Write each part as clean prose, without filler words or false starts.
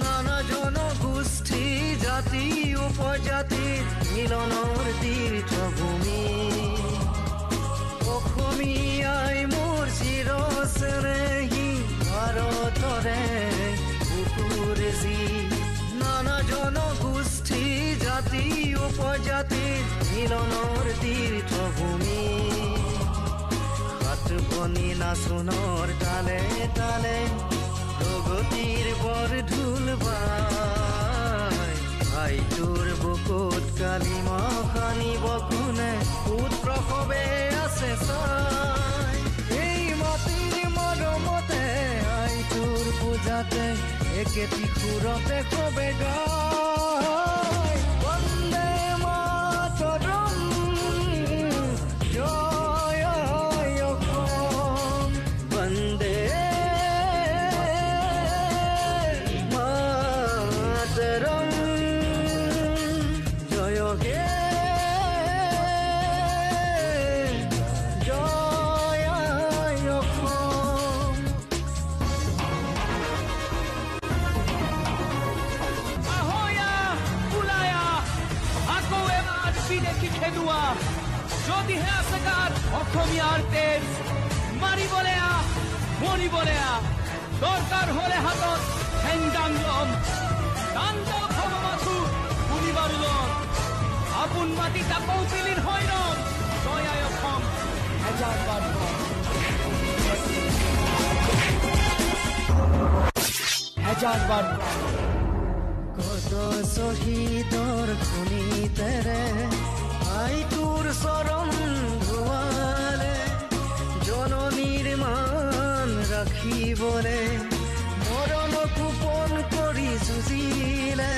নানা জনগোষ্ঠী জাতি উপজাতিৰ মিলনৰ তীৰ্থভূমি অসমীয়াই মোৰ চিৰস্নেহী ভাৰতৰে বুকুৰজী নানা জনগোষ্ঠী জাতি উপজাতিৰ মিলনৰ তীৰ্থভূমি হাত বনি নাচোনৰ তালে তালে প্রগতির বর ঢুল বাই ভাই তোর বুকুত কালিমা খানিব কোনে পুত্র হবে আছে চাই এই মাটির মৰমতে আই তোৰ পূজাতে একেটি সুৰতে হবে গাই বন্দে মাতৰম জয় অসম বন্দে যদিহে আছে গাত অসমীয়াৰ তেজ মাৰিবলে মৰিবলে দৰকাৰ হলে হাতত হেংদাং লম তাণ্ডৱ হ'ব মাথো শুনিবাৰো লম আপোন মাটি তাকৌ পিলিন হৈ ৰম জয় আই অসম এজানবাৰ এজানবাৰ কত শহীদৰ খুনিতেৰে আই তোৰ চৰণ ধুয়ালে জননীৰ মান ৰাখিবলে মৰণ কুপন কৰি যুঁজিলে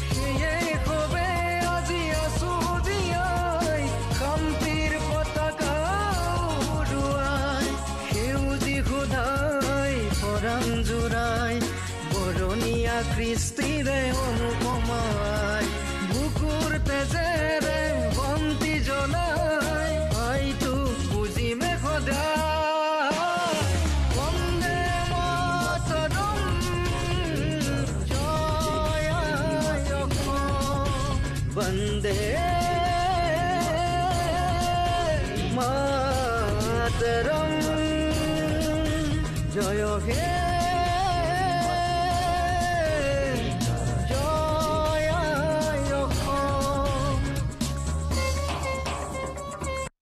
সেয়ে কবে আজি আছো জীয়াই শান্তিৰ পতাকা উড়ুৱাই সেউজী সুধাই পৰাণ জোৰাই বৰণীয়া কৃষ্টিৰে অনুপমাই বুকুৰ তেজেৰে বন্তি জ্বলাই আইতো বুজিমে সদায় বন্দে মাতৰম জয় অসম বন্দে মাতৰম জয় হে